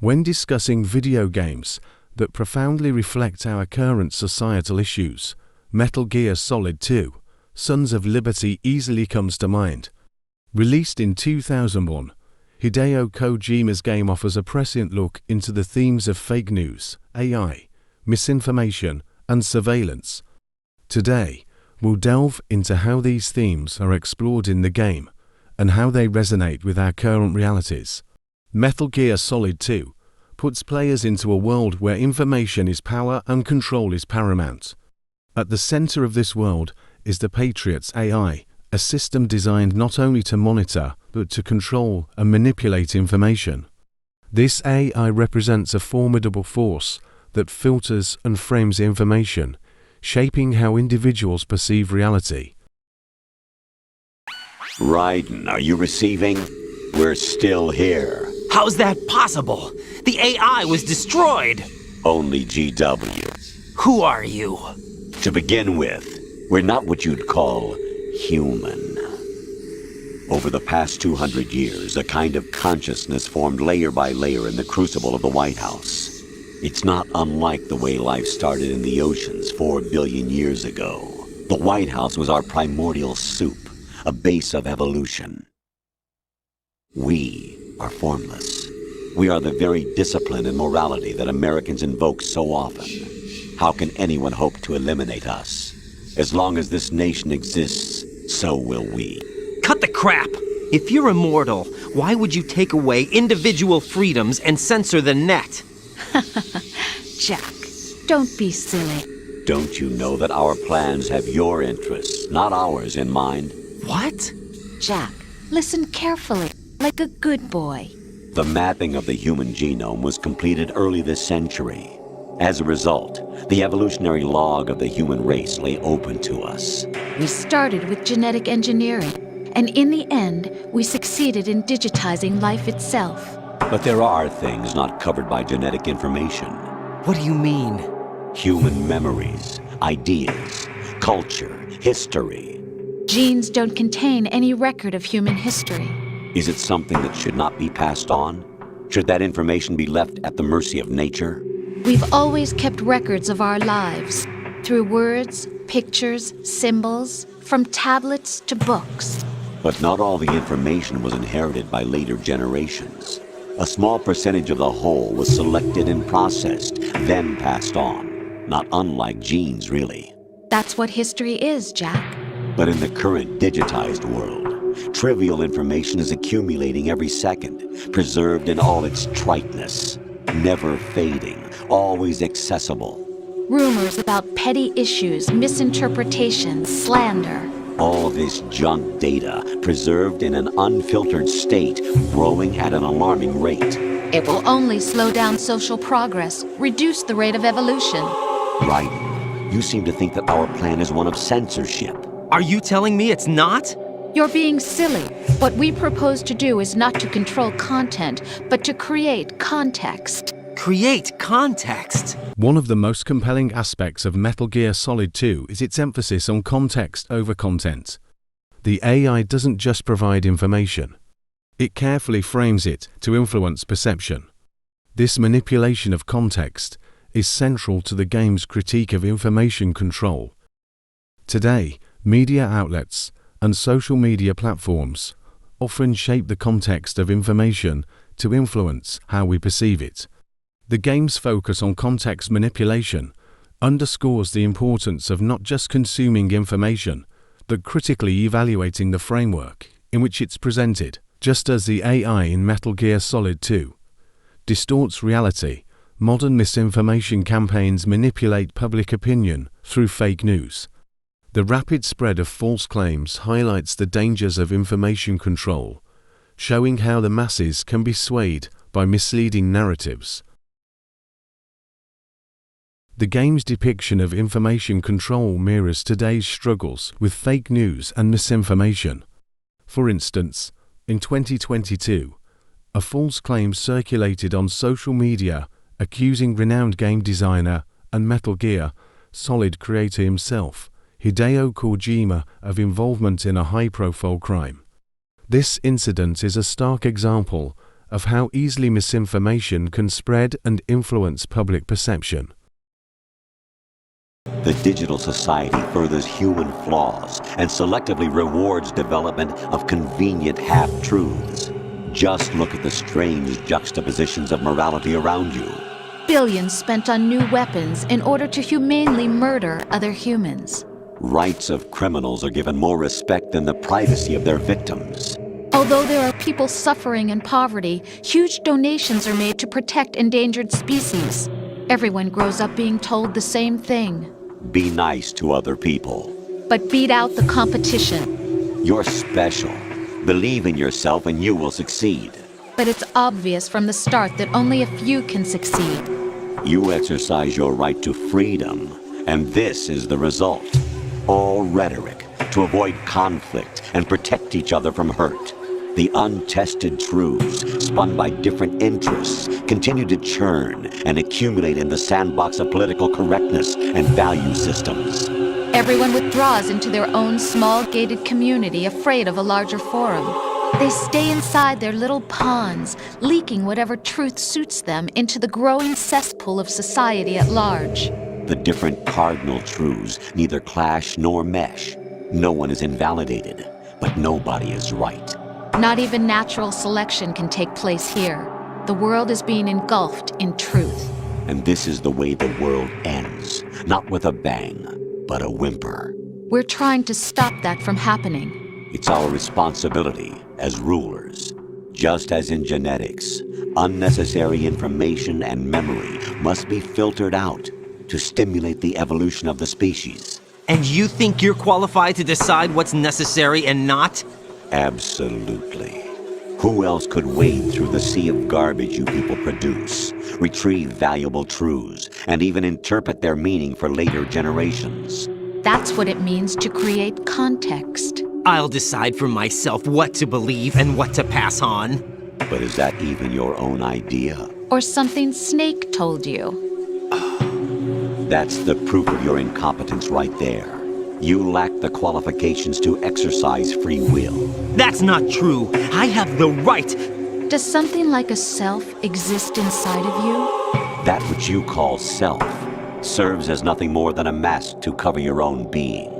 When discussing video games that profoundly reflect our current societal issues, Metal Gear Solid 2, Sons of Liberty easily comes to mind. Released in 2001, Hideo Kojima's game offers a prescient look into the themes of fake news, AI, misinformation, and surveillance. Today, we'll delve into how these themes are explored in the game and how they resonate with our current realities. Metal Gear Solid 2 puts players into a world where information is power and control is paramount. At the center of this world is the Patriots AI, a system designed not only to monitor but to control and manipulate information. This AI represents a formidable force that filters and frames information, shaping how individuals perceive reality. Raiden, are you receiving? We're still here. How's that possible? The AI was destroyed! Only GW. Who are you? To begin with, we're not what you'd call human. Over the past 200 years, a kind of consciousness formed layer by layer in the crucible of the White House. It's not unlike the way life started in the oceans 4 billion years ago. The White House was our primordial soup, a base of evolution. We are formless. We are the very discipline and morality that Americans invoke so often. How can anyone hope to eliminate us? As long as this nation exists, so will we. Cut the crap! If you're immortal, why would you take away individual freedoms and censor the net? Jack, don't be silly. Don't you know that our plans have your interests, not ours, in mind? What? Jack, listen carefully, like a good boy. The mapping of the human genome was completed early this century. As a result, the evolutionary log of the human race lay open to us. We started with genetic engineering, and in the end, we succeeded in digitizing life itself. But there are things not covered by genetic information. What do you mean? Human memories, ideas, culture, history. Genes don't contain any record of human history. Is it something that should not be passed on? Should that information be left at the mercy of nature? We've always kept records of our lives, through words, pictures, symbols, from tablets to books. But not all the information was inherited by later generations. A small percentage of the whole was selected and processed, then passed on. Not unlike genes, really. That's what history is, Jack. But in the current digitized world, trivial information is accumulating every second, preserved in all its triteness, never fading, always accessible. Rumors about petty issues, misinterpretations, slander. All this junk data, preserved in an unfiltered state, growing at an alarming rate. It will only slow down social progress, reduce the rate of evolution. Raiden, you seem to think that our plan is one of censorship. Are you telling me it's not? You're being silly. What we propose to do is not to control content, but to create context. Create context? One of the most compelling aspects of Metal Gear Solid 2 is its emphasis on context over content. The AI doesn't just provide information. It carefully frames it to influence perception. This manipulation of context is central to the game's critique of information control. Today, media outlets and social media platforms often shape the context of information to influence how we perceive it. The game's focus on context manipulation underscores the importance of not just consuming information, but critically evaluating the framework in which it's presented. Just as the AI in Metal Gear Solid 2 distorts reality, modern misinformation campaigns manipulate public opinion through fake news. The rapid spread of false claims highlights the dangers of information control, showing how the masses can be swayed by misleading narratives. The game's depiction of information control mirrors today's struggles with fake news and misinformation. For instance, in 2022, a false claim circulated on social media accusing renowned game designer and Metal Gear Solid creator himself, Hideo Kojima, of involvement in a high-profile crime. This incident is a stark example of how easily misinformation can spread and influence public perception. The digital society furthers human flaws and selectively rewards development of convenient half-truths. Just look at the strange juxtapositions of morality around you. Billions spent on new weapons in order to humanely murder other humans. Rights of criminals are given more respect than the privacy of their victims. Although there are people suffering in poverty, huge donations are made to protect endangered species. Everyone grows up being told the same thing. Be nice to other people. But beat out the competition. You're special. Believe in yourself and you will succeed. But it's obvious from the start that only a few can succeed. You exercise your right to freedom, and this is the result. All rhetoric to avoid conflict and protect each other from hurt. The untested truths, spun by different interests, continue to churn and accumulate in the sandbox of political correctness and value systems. Everyone withdraws into their own small gated community, afraid of a larger forum. They stay inside their little ponds, leaking whatever truth suits them into the growing cesspool of society at large. The different cardinal truths neither clash nor mesh. No one is invalidated, but nobody is right. Not even natural selection can take place here. The world is being engulfed in truth. And this is the way the world ends, not with a bang, but a whimper. We're trying to stop that from happening. It's our responsibility as rulers. Just as in genetics, unnecessary information and memory must be filtered out to stimulate the evolution of the species. And you think you're qualified to decide what's necessary and not? Absolutely. Who else could wade through the sea of garbage you people produce, retrieve valuable truths, and even interpret their meaning for later generations? That's what it means to create context. I'll decide for myself what to believe and what to pass on. But is that even your own idea? Or something Snake told you? That's the proof of your incompetence right there. You lack the qualifications to exercise free will. That's not true. I have the right. Does something like a self exist inside of you? That which you call self serves as nothing more than a mask to cover your own being.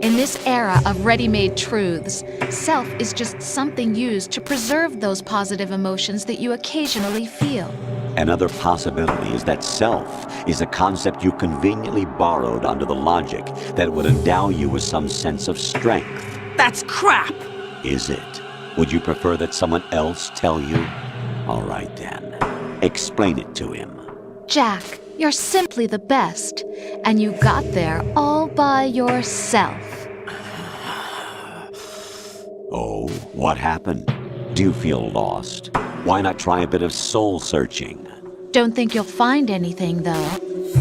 In this era of ready-made truths, self is just something used to preserve those positive emotions that you occasionally feel. Another possibility is that self is a concept you conveniently borrowed under the logic that would endow you with some sense of strength. That's crap! Is it? Would you prefer that someone else tell you? All right then. Explain it to him. Jack, you're simply the best, and you got there all by yourself. Oh, what happened? Do you feel lost? Why not try a bit of soul-searching? Don't think you'll find anything, though.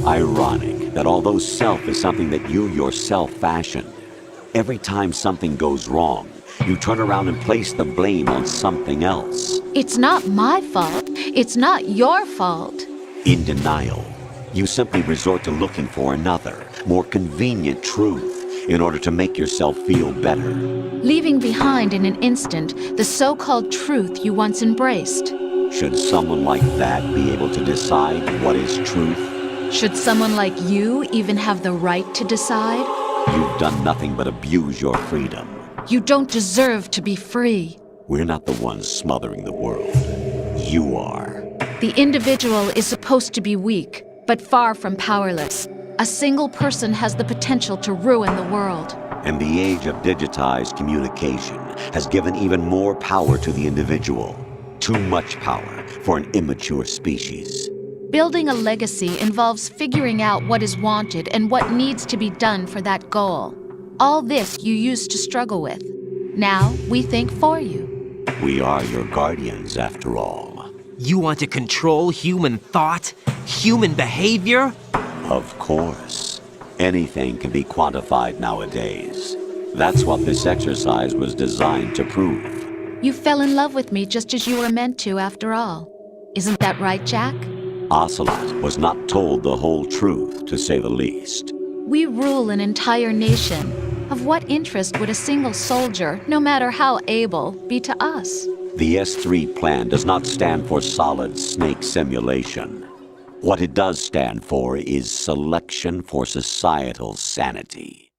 Ironic that although self is something that you yourself fashioned, every time something goes wrong, you turn around and place the blame on something else. It's not my fault. It's not your fault. In denial, you simply resort to looking for another, more convenient truth in order to make yourself feel better. Leaving behind in an instant the so-called truth you once embraced. Should someone like that be able to decide what is truth? Should someone like you even have the right to decide? You've done nothing but abuse your freedom. You don't deserve to be free. We're not the ones smothering the world. You are. The individual is supposed to be weak, but far from powerless. A single person has the potential to ruin the world. And the age of digitized communication has given even more power to the individual. Too much power for an immature species. Building a legacy involves figuring out what is wanted and what needs to be done for that goal. All this you used to struggle with. Now we think for you. We are your guardians, after all. You want to control human thought? Human behavior? Of course. Anything can be quantified nowadays. That's what this exercise was designed to prove. You fell in love with me just as you were meant to, after all. Isn't that right, Jack? Ocelot was not told the whole truth, to say the least. We rule an entire nation. Of what interest would a single soldier, no matter how able, be to us? The S3 plan does not stand for solid snake simulation. What it does stand for is selection for societal sanity.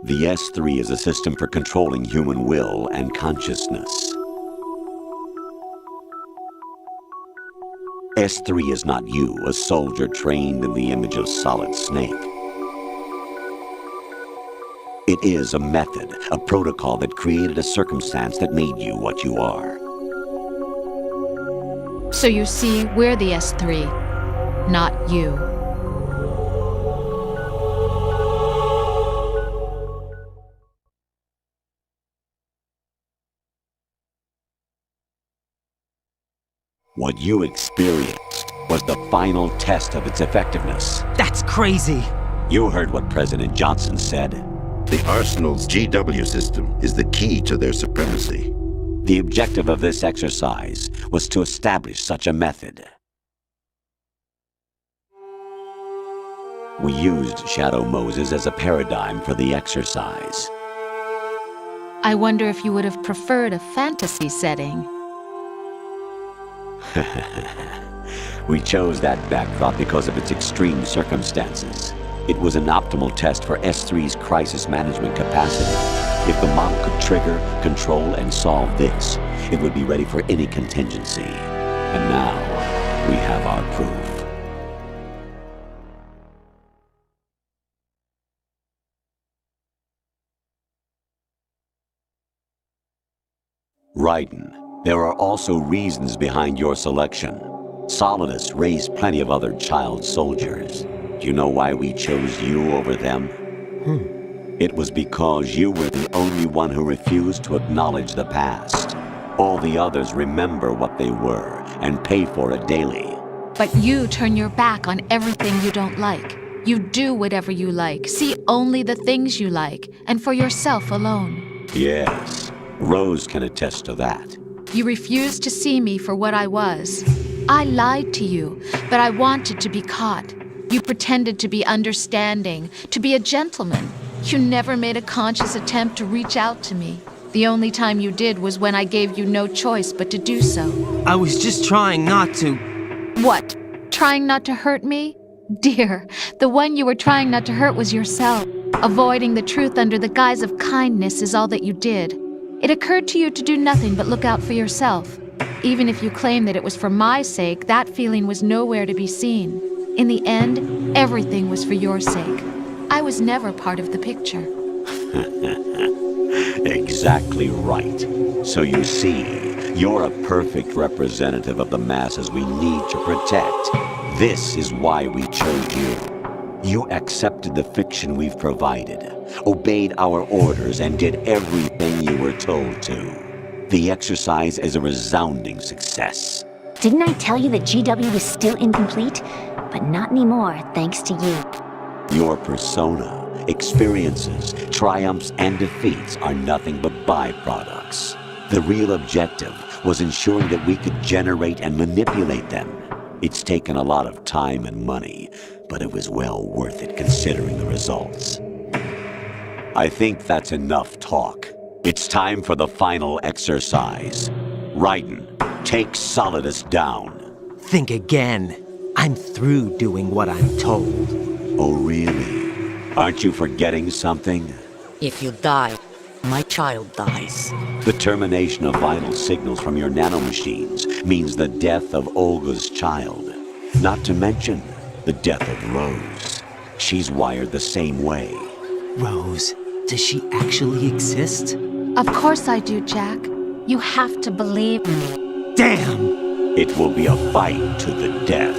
The S3 is a system for controlling human will and consciousness. S3 is not you, a soldier trained in the image of Solid Snake. It is a method, a protocol that created a circumstance that made you what you are. So you see, we're the S3, not you. What you experienced was the final test of its effectiveness. That's crazy! You heard what President Johnson said. The Arsenal's GW system is the key to their supremacy. The objective of this exercise was to establish such a method. We used Shadow Moses as a paradigm for the exercise. I wonder if you would have preferred a fantasy setting. We chose that backdrop because of its extreme circumstances. It was an optimal test for S3's crisis management capacity. If the model could trigger, control, and solve this, it would be ready for any contingency. And now, we have our proof. Raiden, there are also reasons behind your selection. Solidus raised plenty of other child soldiers. Do you know why we chose you over them? It was because you were the only one who refused to acknowledge the past. All the others remember what they were and pay for it daily. But you turn your back on everything you don't like. You do whatever you like, see only the things you like, and for yourself alone. Yes, Rose can attest to that. You refused to see me for what I was. I lied to you, but I wanted to be caught. You pretended to be understanding, to be a gentleman. You never made a conscious attempt to reach out to me. The only time you did was when I gave you no choice but to do so. I was just trying not to. What? Trying not to hurt me? Dear, the one you were trying not to hurt was yourself. Avoiding the truth under the guise of kindness is all that you did. It occurred to you to do nothing but look out for yourself. Even if you claim that it was for my sake, that feeling was nowhere to be seen. In the end, everything was for your sake. I was never part of the picture. Exactly right. So you see, you're a perfect representative of the masses we need to protect. This is why we chose you. You accepted the fiction we've provided, obeyed our orders, and did everything you were told to. The exercise is a resounding success. Didn't I tell you that GW was still incomplete? But not anymore, thanks to you. Your persona, experiences, triumphs, and defeats are nothing but byproducts. The real objective was ensuring that we could generate and manipulate them. It's taken a lot of time and money, but it was well worth it considering the results. I think that's enough talk. It's time for the final exercise. Raiden, take Solidus down. Think again. I'm through doing what I'm told. Oh, really? Aren't you forgetting something? If you die, my child dies. The termination of vital signals from your nanomachines means the death of Olga's child. Not to mention the death of Rose. She's wired the same way. Rose, does she actually exist? Of course I do, Jack. You have to believe me. Damn! It will be a fight to the death.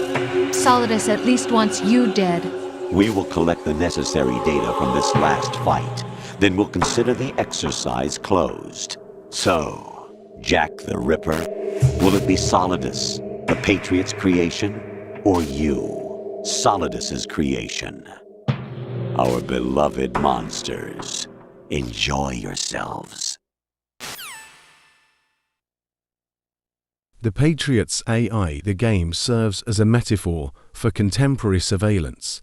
Solidus at least wants you dead. We will collect the necessary data from this last fight. Then we'll consider the exercise closed. So, Jack the Ripper, will it be Solidus, the Patriots' creation, or you, Solidus's creation? Our beloved monsters, enjoy yourselves. The Patriots AI, the game, serves as a metaphor for contemporary surveillance.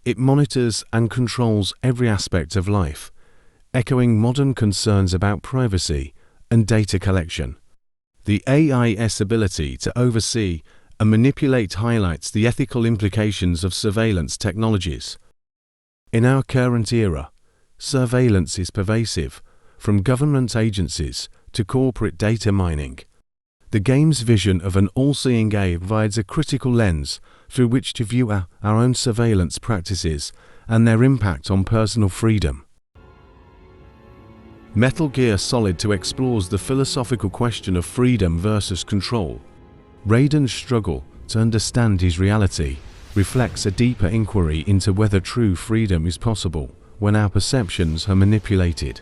It monitors and controls every aspect of life. echoing modern concerns about privacy and data collection. The AI's ability to oversee and manipulate highlights the ethical implications of surveillance technologies. In our current era, surveillance is pervasive, from government agencies to corporate data mining. The game's vision of an all-seeing eye provides a critical lens through which to view our own surveillance practices and their impact on personal freedom. Metal Gear Solid 2 explores the philosophical question of freedom versus control. Raiden's struggle to understand his reality reflects a deeper inquiry into whether true freedom is possible when our perceptions are manipulated.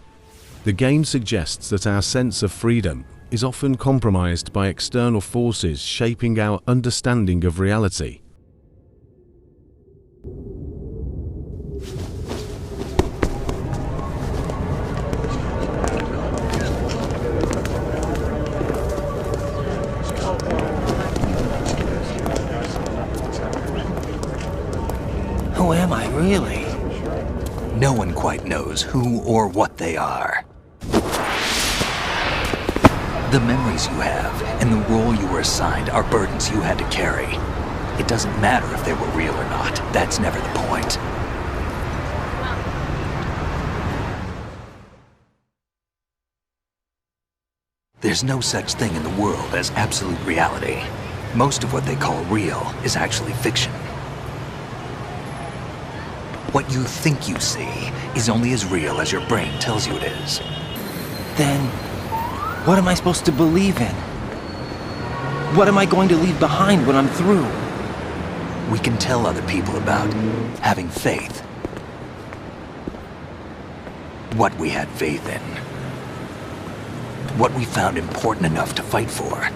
The game suggests that our sense of freedom is often compromised by external forces shaping our understanding of reality. Who am I, really? No one quite knows who or what they are. The memories you have and the role you were assigned are burdens you had to carry. It doesn't matter if they were real or not. That's never the point. There's no such thing in the world as absolute reality. Most of what they call real is actually fiction. What you think you see is only as real as your brain tells you it is. Then, what am I supposed to believe in? What am I going to leave behind when I'm through? We can tell other people about having faith. What we had faith in. What we found important enough to fight for.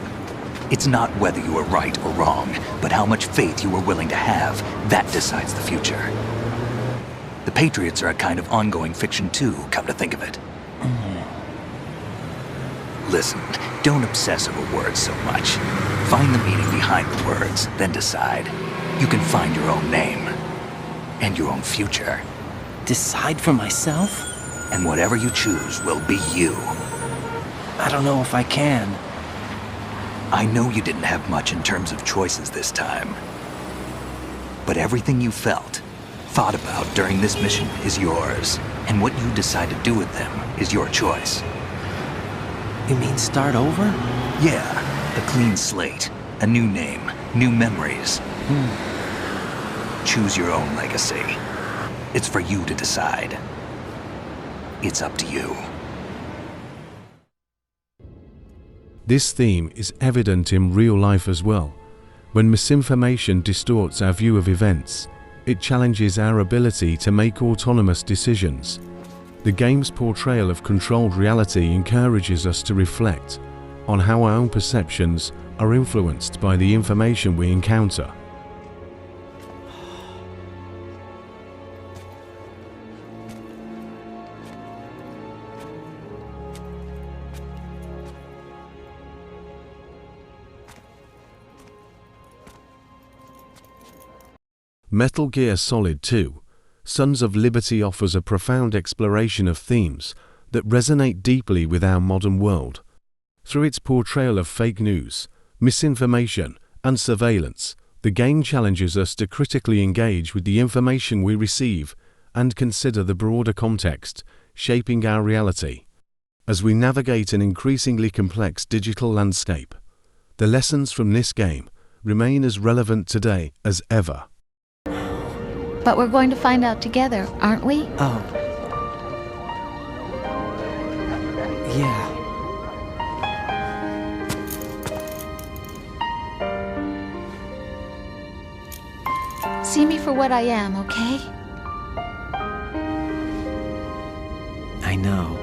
It's not whether you were right or wrong, but how much faith you were willing to have. That decides the future. The Patriots are a kind of ongoing fiction too, come to think of it. Listen, don't obsess over words so much. Find the meaning behind the words, then decide. You can find your own name. And your own future. Decide for myself? And whatever you choose will be you. I don't know if I can. I know you didn't have much in terms of choices this time. But everything you felt, thought about during this mission is yours. And what you decide to do with them is your choice. You mean start over? Yeah, a clean slate, a new name, new memories. Choose your own legacy. It's for you to decide. It's up to you. This theme is evident in real life as well. When misinformation distorts our view of events, it challenges our ability to make autonomous decisions. The game's portrayal of controlled reality encourages us to reflect on how our own perceptions are influenced by the information we encounter. Metal Gear Solid 2: Sons of Liberty offers a profound exploration of themes that resonate deeply with our modern world. Through its portrayal of fake news, misinformation, and surveillance, the game challenges us to critically engage with the information we receive and consider the broader context shaping our reality. As we navigate an increasingly complex digital landscape, the lessons from this game remain as relevant today as ever. But we're going to find out together, aren't we? Oh. Yeah. See me for what I am, okay? I know.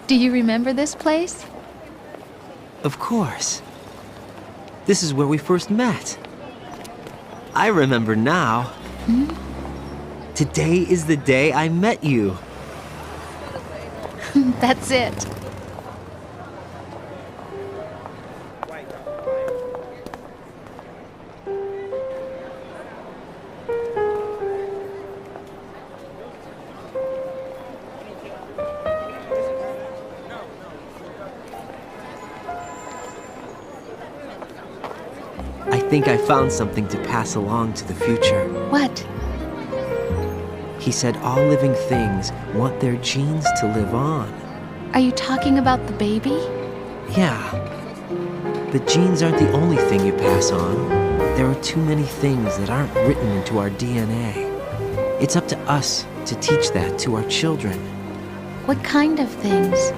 Do you remember this place? Of course. This is where we first met. I remember now. Today is the day I met you. That's it. I think I found something to pass along to the future. What? He said all living things want their genes to live on. Are you talking about the baby? Yeah. The genes aren't the only thing you pass on. There are too many things that aren't written into our DNA. It's up to us to teach that to our children. What kind of things?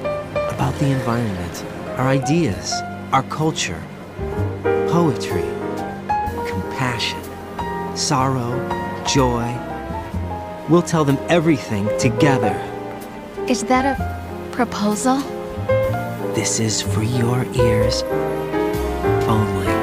About the environment, our ideas, our culture, poetry, compassion, sorrow, joy. We'll tell them everything together. Is that a proposal? This is for your ears only.